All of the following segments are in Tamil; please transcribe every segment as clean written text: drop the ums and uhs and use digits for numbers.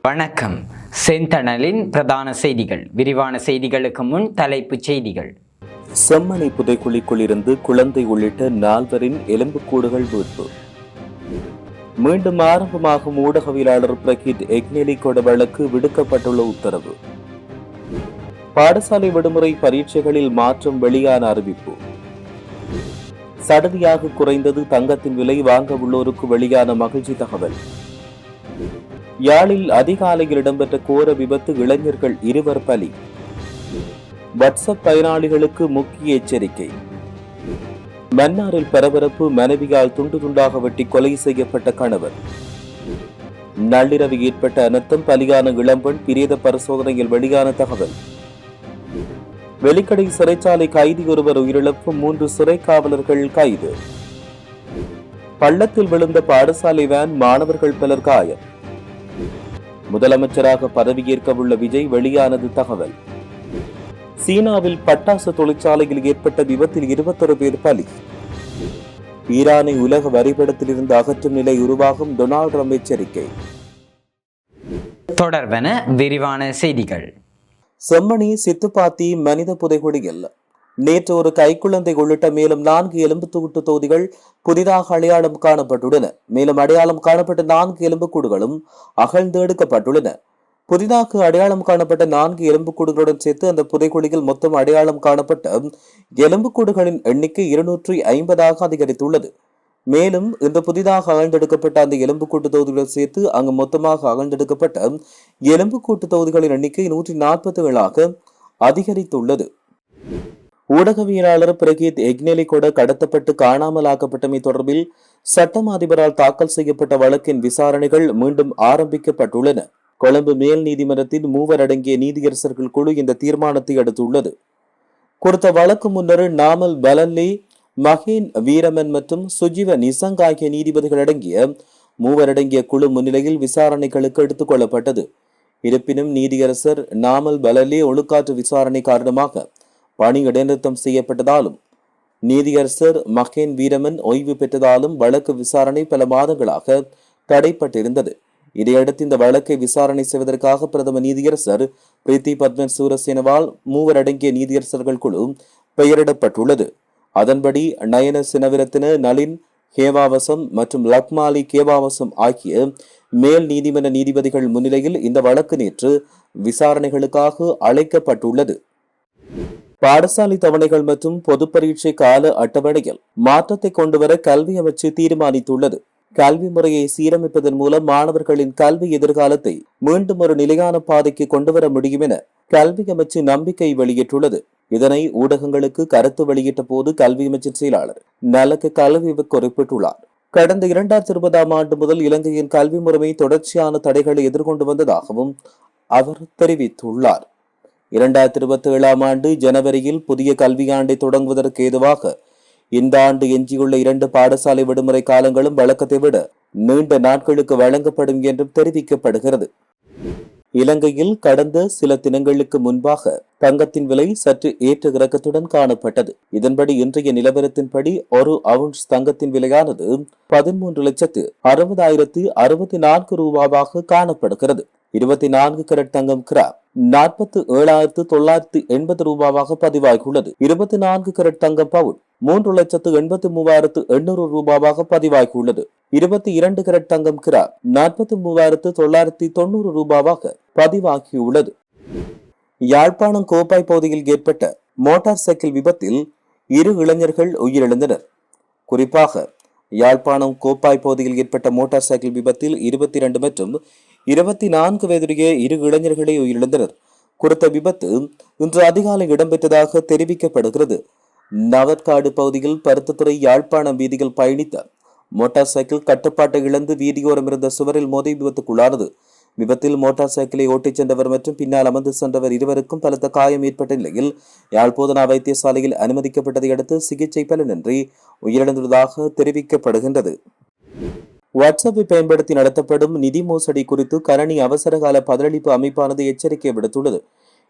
வணக்கம். செந்தணலின் பிரதான செய்திகள். விரிவான செய்திகளுக்கு முன் தலைப்புச் செய்திகள். செம்மணி புதைக்குழிக்குள் இருந்து குழந்தை உள்ளிட்ட 4 எலும்புக்கூடுகள் மீட்பு. மீண்டும் ஆரம்பமாகும் ஊடகவியலாளர் பிரகீத் எக்னெலிகொட வழக்கு விடுக்கப்பட்டுள்ள உத்தரவு. பாடசாலை விடுமுறை பரீட்சைகளில் மாற்றம் வெளியான அறிவிப்பு. சடதியாக குறைந்தது தங்கத்தின் விலை வாங்க உள்ளோருக்கு வெளியான மகிழ்ச்சி தகவல். யாழில் அதிகாலையில் இடம்பெற்ற கோர விபத்து, இளைஞர்கள் 2 பலி. வாட்ஸ்அப் பயனாளிகளுக்கு முக்கிய எச்சரிக்கை. மன்னாரில் பரபரப்பு, மனைவியால் துண்டு துண்டாக வெட்டி கொலை செய்யப்பட்ட கணவர். நள்ளிரவு ஏற்பட்ட அனர்த்தம், பலியான இளம்பெண் பிரேத பரிசோதனையில் வெளியான தகவல். வெலிக்கடை சிறைச்சாலை கைதி ஒருவர் உயிரிழப்பு, 3 சிறை காவலர்கள் கைது. பள்ளத்தில் விழுந்த பாடசாலை வேன், மாணவர்கள் பலர் காயம். முதலமைச்சராக பதவியேற்க உள்ள விஜய் வெளியானது தகவல். சீனாவில் பட்டாசு தொழிற்சாலையில் ஏற்பட்ட விபத்தில் 21 பேர் பலி. ஈரானை உலக வரைபடத்திலிருந்து அகற்றும் நிலை உருவாகும், டொனால்ட் ட்ரம்ப் எச்சரிக்கை. தொடர்பென விரிவான செய்திகள். செம்மணி சித்துப்பாத்தி மனித புதைகுழியில் நேற்று ஒரு கைக்குழந்தை உள்ளிட்ட மேலும் 4 எலும்புக்கூட்டு தொகுதிகள் புதிதாக அடையாளம் காணப்பட்டுள்ளன. மேலும் அடையாளம் காணப்பட்ட 4 எலும்புக்கூடுகளும் அகழ்ந்தெடுக்கப்பட்டுள்ளன. புதிதாக அடையாளம் காணப்பட்ட 4 எலும்புக்கூடுகளுடன் சேர்த்து அந்த புதைக்குழியில் மொத்தம் அடையாளம் காணப்பட்ட எலும்புக்கூடுகளின் எண்ணிக்கை 250 அதிகரித்துள்ளது. மேலும் இன்று புதிதாக அகழ்ந்தெடுக்கப்பட்ட அந்த எலும்புக்கூட்டு தொகுதிகளுடன் சேர்த்து அங்கு மொத்தமாக அகழ்ந்தெடுக்கப்பட்ட எலும்புக்கூட்டு தொகுதிகளின் எண்ணிக்கை 147 அதிகரித்துள்ளது. ஊடகவியலாளர் பிரகீத் எக்னெலிகொட கடத்தப்பட்டு காணாமலாக்கப்பட்டமை தொடர்பில் சட்டம் அதிபரால் தாக்கல் செய்யப்பட்ட வழக்கின் விசாரணைகள் மீண்டும் ஆரம்பிக்கப்பட்டுள்ளன. கொழும்பு மேல் நீதிமன்றத்தின் 3 அடங்கிய நீதியரசர்கள் குழு இந்த தீர்மானத்தை எடுத்துள்ளது. குறித்த வழக்கு முன்னர் நாமல் பலன்லி, மகேன் வீரமன் மற்றும் சுஜீவ நிசங் ஆகிய நீதிபதிகள் அடங்கிய 3 அடங்கிய குழு முன்னிலையில் விசாரணைகளுக்கு எடுத்துக் கொள்ளப்பட்டது. இருப்பினும் நீதியரசர் நாமல் பலன்லி ஒழுக்காற்று விசாரணை காரணமாக பணி இடைநிறுத்தம் செய்யப்பட்டதாலும் நீதியரசர் மகேன் வீரமன் ஓய்வு பெற்றதாலும் வழக்கு விசாரணை பல மாதங்களாக தடைப்பட்டிருந்தது. இதையடுத்து இந்த வழக்கை விசாரணை செய்வதற்காக பிரதம நீதியரசர் பிரீத்தி பத்மன் சூரசேனவால் 3 அடங்கிய நீதியரசர்கள் குழு பெயரிடப்பட்டுள்ளது. அதன்படி நயன சினவிரத்தின, நளின் கேவாவசம் மற்றும் லக்மாலி கேவாவசம் ஆகிய மேல் நீதிமன்ற நீதிபதிகள் முன்னிலையில் இந்த வழக்கு நேற்று விசாரணைகளுக்காக அழைக்கப்பட்டுள்ளது. பாடசாலை தவணைகள் மற்றும் பொது பரீட்சை கால அட்டவணையில் மாற்றத்தை கொண்டுவர கல்வி அமைச்சு தீர்மானித்துள்ளது. கல்வி முறையை சீரமைப்பதன் மூலம் மாணவர்களின் கல்வி எதிர்காலத்தை மீண்டும் ஒரு நிலையான பாதைக்கு கொண்டுவர முடியும் என கல்வி அமைச்சு நம்பிக்கை வெளியிட்டுள்ளது. இதனை ஊடகங்களுக்கு கருத்து வெளியிட்ட போது கல்வி அமைச்சின் செயலாளர் நலக்கு கல்வி குறிப்பிட்டுள்ளார். கடந்த 2020 ஆண்டு முதல் இலங்கையின் கல்வி முறைமை தொடர்ச்சியான தடைகளை எதிர்கொண்டு வந்ததாகவும் அவர் தெரிவித்துள்ளார். 2027 ஆண்டு ஜனவரியில் புதிய கல்வியாண்டை தொடங்குவதற்கு ஏதுவாக இந்த ஆண்டு எஞ்சியுள்ள 2 பாடசாலை விடுமுறை காலங்களும் வழக்கத்தை விட நீண்ட நாட்களுக்கு வழங்கப்படும் என்றும் தெரிவிக்கப்படுகிறது. இலங்கையில் கடந்த சில தினங்களுக்கு முன்பாக தங்கத்தின் விலை சற்று ஏற்ற இறக்கத்துடன் காணப்பட்டது. இதன்படி இன்றைய நிலவரத்தின்படி ஒரு அவுன்ஸ் தங்கத்தின் விலையானது 13,60,064 ரூபாவாக காணப்படுகிறது. 24 கரட் தங்கம் கிராம் 47,980 ரூபாவாக பதிவாகியுள்ளது. 24 கரட் தங்கம் பவுன் 3,83,800 ரூபாவாக பதிவாகியுள்ளது. 22 கரட் தங்கம் கிராம் 43,990 ரூபாவாக பதிவாகியுள்ளது. யாழ்ப்பாணம் கோப்பாய் பகுதியில் ஏற்பட்ட மோட்டார் சைக்கிள் விபத்தில் 2 இளைஞர்கள் உயிரிழந்தனர். குறிப்பாக யாழ்ப்பாணம் கோப்பாய் பகுதியில் ஏற்பட்ட மோட்டார் சைக்கிள் விபத்தில் 22 மற்றும் 24 வயதுடைய 2 இளைஞர்களே உயிரிழந்தனர். குறித்த விபத்து இன்று அதிகாலை இடம்பெற்றதாக தெரிவிக்கப்படுகிறது. நவற்காடு பகுதியில் பருத்தத்துறை யாழ்ப்பாணம் வீதியில் பயணித்த மோட்டார் சைக்கிள் கட்டுப்பாட்டை இழந்து வீதியோரம் இருந்த சுவரில் மோதி விபத்துக்குள்ளானது. விபத்தில் மோட்டார் சைக்கிளை ஓட்டிச் சென்றவர் மற்றும் பின்னால் அமர்ந்து சென்றவர் இருவருக்கும் பலத்த காயம் ஏற்பட்ட நிலையில் யாழ்ப்பாண வைத்தியசாலையில் அனுமதிக்கப்பட்டதை அடுத்து சிகிச்சை பலனின்றி உயிரிழந்துள்ளதாக தெரிவிக்கப்படுகின்றது. வாட்ஸ்அப்பை பயன்படுத்தி நடத்தப்படும் நிதி மோசடி குறித்து கணனி அவசரகால பதிலளிப்பு அமைப்பானது எச்சரிக்கை விடுத்துள்ளது.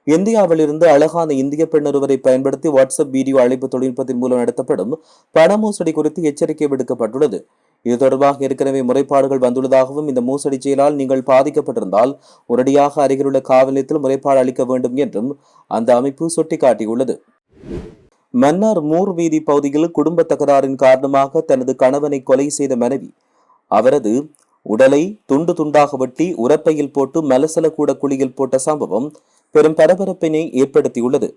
இந்தியாவில் இருந்து அழகான இந்திய பெண் ஒருவரை பயன்படுத்தி வாட்ஸ்அப் வீடியோ அழைப்பு தொழில்நுட்பத்தின் மூலம் நடத்தப்படும் பண மோசடி குறித்து எச்சரிக்கை விடுக்கப்பட்டுள்ளது. இது தொடர்பாக ஏற்கனவே முறைப்பாடுகள் வந்துள்ளதாகவும் இந்த மோசடி செயலால் நீங்கள் பாதிக்கப்பட்டிருந்தால் உடனடியாக அருகிலுள்ள காவல் நிலையத்தில் முறைப்பாடு அளிக்க வேண்டும் என்றும் அந்த அமைப்பு சுட்டிக்காட்டியுள்ளது. மன்னார் மூர் வீதி பகுதியில் குடும்ப தகராறின் காரணமாக தனது கணவனை கொலை செய்த மனைவி அவரது உடலை துண்டு துண்டாக வெட்டி உரப்பையில் போட்டு மலசலக்கூட குழியில் போட்ட சம்பவம் பெரும் பரபரப்பினை ஏற்படுத்தியுள்ளது.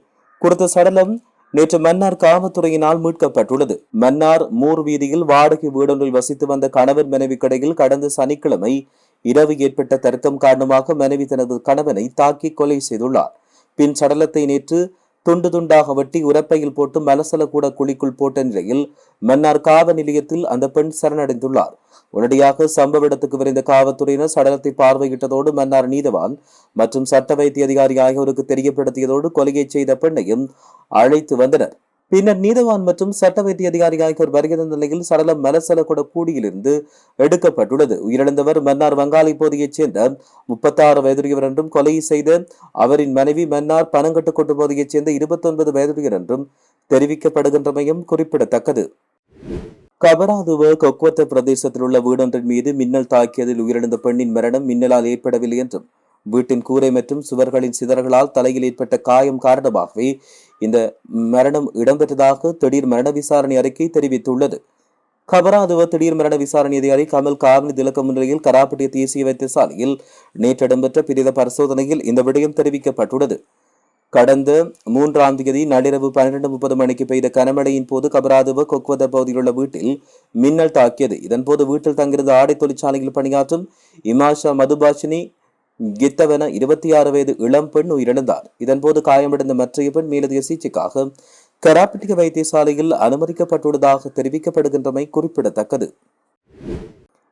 குறித்த சடலம் நேற்று மன்னார் காவல்துறையினால் மீட்கப்பட்டுள்ளது. மன்னார் மூர் வீதியில் வாடகை வீடொன்றில் வசித்து வந்த கணவன் மனைவி கடையில் கடந்த சனிக்கிழமை இரவு ஏற்பட்ட தர்க்கம் காரணமாக மனைவி தனது கணவனை தாக்கி கொலை செய்துள்ளார். பின் சடலத்தை நேற்று துண்டு துண்டாக வெட்டி உரப்பையில் போட்டு மலசலக்கூட குழிக்குள் போட்ட நிலையில் மன்னார் காவல் நிலையத்தில் அந்த பெண் சரணடைந்துள்ளார். உடனடியாக சம்பவ இடத்துக்கு விரைந்த காவல்துறையினர் சடலத்தை பார்வையிட்டதோடு மன்னார் நீதவான் மற்றும் சட்ட வைத்திய அதிகாரி ஆகியோருக்கு தெரியப்படுத்தியதோடு கொலையை செய்த பெண்ணையும் அழைத்து வந்தனர். பின்னர் நீதவான் மற்றும் சட்ட வைத்திய அதிகாரி ஆகியோர் வருகிற நிலையில் சடலம் மலசலக்கூட கூடியிலிருந்து எடுக்கப்பட்டுள்ளது. உயிரிழந்தவர் மன்னார் வங்காளி பகுதியைச் சேர்ந்த 36 வயதுடையவர் என்றும் கொலை செய்த அவரின் மனைவி மன்னார் பனங்கட்டுக்கோட்டு பகுதியைச் சேர்ந்த 29 வயதுடையவர் என்றும் தெரிவிக்கப்படுகின்றமையும் குறிப்பிடத்தக்கது. கபராதுவ கொக்வத்த பிரதேசத்தில் உள்ள வீடொன்றின் மீது மின்னல் தாக்கியதில் உயிரிழந்த பெண்ணின் மரணம் மின்னலால் ஏற்படவில்லை என்றும் வீட்டின் கூரை மற்றும் சுவர்களின் சிதறல்களால் தலையில் ஏற்பட்ட காயம் காரணமாகவே இந்த மரணம் இடம்பெற்றதாக திடீர் மரண விசாரணை அறிக்கை தெரிவித்துள்ளது. கபராதுவ திடீர் மரண விசாரணை அதிகாரி கமல் காவலி திலக்க முன்னிலையில் கராப்பட்டிய தேசிய வைத்தியசாலையில் நேற்று இடம்பெற்ற பிரேத பரிசோதனையில் இந்த விடயம் தெரிவிக்கப்பட்டுள்ளது. கடந்த 3ஆம் தேதி நள்ளிரவு 12:30 மணிக்கு பெய்த கனமழையின் போது கபராதுவ கொக்வத பகுதியில் உள்ள வீட்டில் மின்னல் தாக்கியது. இதன்போது வீட்டில் தங்கியிருந்த ஆடை தொழிற்சாலையில் பணியாற்றும் இமாஷா மதுபாஷினி கித்தவன 26 வயது இளம் பெண் உயிரிழந்தார். இதன்போது காயமடைந்த மற்றைய பெண் மேலதிக சிகிச்சைக்காக கராப்பட்டிய வைத்தியசாலையில் அனுமதிக்கப்பட்டுள்ளதாக தெரிவிக்கப்படுகின்றமை குறிப்பிடத்தக்கது.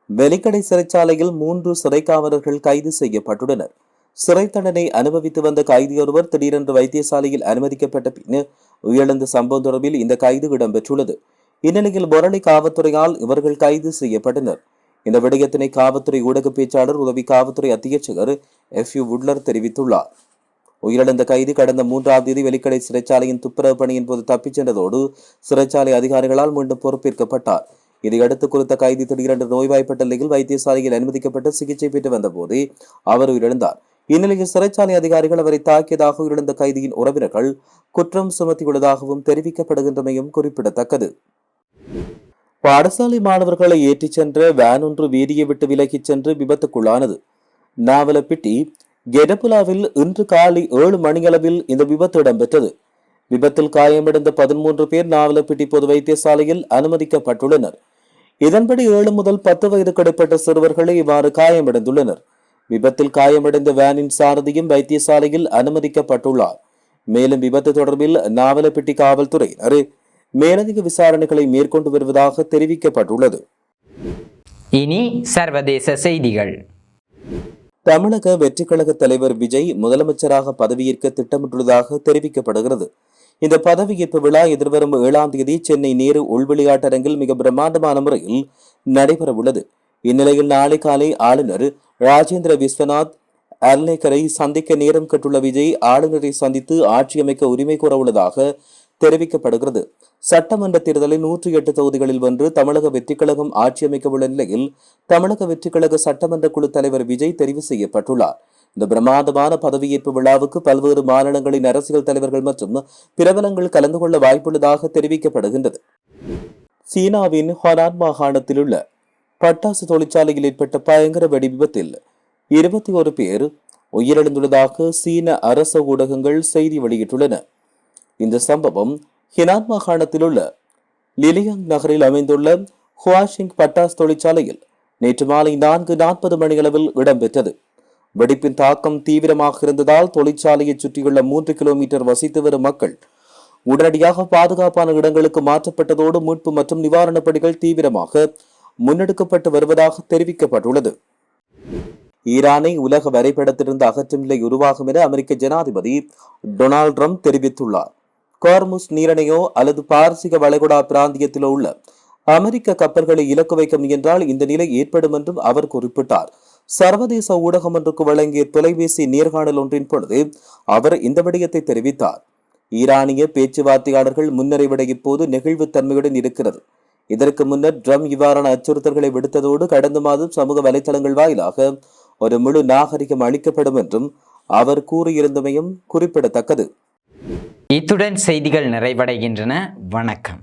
வெலிக்கடை சிறைச்சாலையில் 3 சிறை காவலர்கள் கைது செய்யப்பட்டுள்ளனர். சிறை தண்டனை அனுபவித்து வந்த கைதியொருவர் திடீரென்று வைத்தியசாலையில் அனுமதிக்கப்பட்ட பின் உயிரிழந்த சம்பவம் தொடர்பில் இந்த கைது இடம்பெற்றுள்ளது. இந்நிலையில் பொரளை காவல்துறையால் இவர்கள் கைது செய்யப்பட்டனர். இந்த விடயத்தினை காவல்துறை ஊடக பேச்சாளர் உதவி காவல்துறை அத்தியட்சகர் FU வுட்லர் தெரிவித்துள்ளார். உயிரிழந்த கைதி கடந்த 3ஆம் தேதி வெலிக்கடை சிறைச்சாலையின் துப்புரவு பணியின் போது தப்பிச் சென்றதோடு சிறைச்சாலை அதிகாரிகளால் மீண்டும் பொறுப்பேற்கப்பட்டார். இதையடுத்து குறித்த கைதி திடீரென்று நோய்வாய்ப்பட்ட நிலையில் வைத்தியசாலையில் அனுமதிக்கப்பட்டு சிகிச்சை பெற்று வந்த போதே அவர் உயிரிழந்தார். இந்நிலையில் சிறைச்சாலை அதிகாரிகள் அவரை தாக்கியதாக உயிரிழந்த கைதியின் உறவினர்கள் குற்றம் சுமத்தியுள்ளதாகவும் தெரிவிக்கப்படுகின்றமையும் குறிப்பிடத்தக்கது. பாடசாலை மாணவர்களை ஏற்றிச் சென்ற வேன் ஒன்று வீதியை விட்டு விலகிச் சென்று விபத்துக்குள்ளானது. நாவலப்பிட்டி கெடப்புலாவில் இன்று காலை 7 மணியளவில் இந்த விபத்து இடம்பெற்றது. விபத்தில் காயமடைந்த 13 பேர் நாவலப்பிட்டி பொது வைத்தியசாலையில் அனுமதிக்கப்பட்டுள்ளனர். இதன்படி 7 முதல் 10 வயதுக்கு இடைப்பட்ட சிறுவர்களே இவ்வாறு காயமடைந்துள்ளனர். விபத்தில் காயமடைந்த வேனின் சாரதியும் வைத்தியசாலையில் அனுமதிக்கப்பட்டுள்ளார். மேலும் விபத்து தொடர்பில் நாவலப்பிட்டி காவல்துறையினர் மேலதிக விசாரணைகளை மேற்கொண்டு வருவதாக தெரிவிக்கப்பட்டுள்ளது. இனி சர்வதேச செய்திகள். தமிழக வெற்றி கழக தலைவர் விஜய் முதலமைச்சராக பதவியேற்க திட்டமிட்டுள்ளதாக தெரிவிக்கப்படுகிறது. இந்த பதவியேற்பு விழா எதிர்வரும் 7ஆம் தேதி சென்னை நேரு உள்விளையாட்டரங்கில் மிக பிரம்மாண்டமான முறையில் நடைபெறவுள்ளது. இந்நிலையில் நாளை காலை ஆளுநர் ராஜேந்திர விஸ்வநாத் அர்லேக்கரை சந்திக்க நேரம் கட்டுள்ள விஜய் ஆளுநரை சந்தித்து ஆட்சி அமைக்க உரிமை கோர உள்ளதாக தெரிவிக்கப்படுகிறது. சட்டமன்ற தேர்தலில் 108 தொகுதிகளில் வென்று தமிழக வெற்றி கழகம் ஆட்சி அமைக்க உள்ள நிலையில் தமிழக வெற்றி கழக சட்டமன்ற குழு தலைவர் விஜய் தெரிவு செய்யப்பட்டுள்ளார். இந்த பிரமாதமான பதவியேற்பு விழாவுக்கு பல்வேறு மாநிலங்களின் அரசியல் தலைவர்கள் மற்றும் பிரபலங்கள் கலந்து கொள்ள வாய்ப்புள்ளதாக தெரிவிக்கப்படுகின்றது. சீனாவின் ஹொனான் மாகாணத்தில் உள்ள பட்டாசு தொழிற்சாலையில் ஏற்பட்ட பயங்கர வெடி விபத்தில் 21 பேர் உயிரிழந்துள்ளதாக சீன அரச ஊடகங்கள் செய்தி வெளியிட்டுள்ளன. இந்த சம்பவம் ஹினான் மாகாணத்தில் உள்ள லிலியாங் நகரில் அமைந்துள்ள ஹுவாஷிங் பட்டாசு தொழிற்சாலையில் நேற்று மாலை 4:40 மணியளவில் இடம்பெற்றது. வெடிப்பின் தாக்கம் தீவிரமாக இருந்ததால் தொழிற்சாலையை சுற்றியுள்ள 3 கிலோமீட்டர் வசித்து வரும் மக்கள் உடனடியாக பாதுகாப்பான இடங்களுக்கு மாற்றப்பட்டதோடு மீட்பு மற்றும் நிவாரணப் பணிகள் தீவிரமாக முன்னெடுக்கப்பட்டு வருவதாக தெரிவிக்கப்பட்டுள்ளது. ஈரானை உலக வரைபடத்திலிருந்து அகற்றும் நிலை உருவாகும் என அமெரிக்க ஜனாதிபதி டொனால்ட் ட்ரம்ப் தெரிவித்துள்ளார். கார்முஸ் நீரிணையோ அல்லது பார்சிக வளைகுடா பிராந்தியத்திலோ உள்ள அமெரிக்க கப்பல்களை இலக்கு வைக்க முயன்றால் இந்த நிலை ஏற்படும் என்றும் அவர் குறிப்பிட்டார். சர்வதேச ஊடகம் ஒன்றுக்கு வழங்கிய தொலைபேசி நேர்காணல் ஒன்றின் பொழுது அவர் இந்த விடயத்தை தெரிவித்தார். ஈரானிய பேச்சுவார்த்தையாளர்கள் முன்னரை விட இப்போது நெகிழ்வுத்தன்மையுடன் இருக்கிறது. இதற்கு முன்னர் ட்ரம் இவ்வாறான அச்சுறுத்தல்களை விடுத்ததோடு கடந்த மாதம் சமூக வலைதளங்கள் வாயிலாக ஒரு முழு நாகரிகம் அளிக்கப்படும் என்றும் அவர் கூறியிருந்தமையும் குறிப்பிடத்தக்கது. இத்துடன் செய்திகள் நிறைவடைகின்றன. வணக்கம்.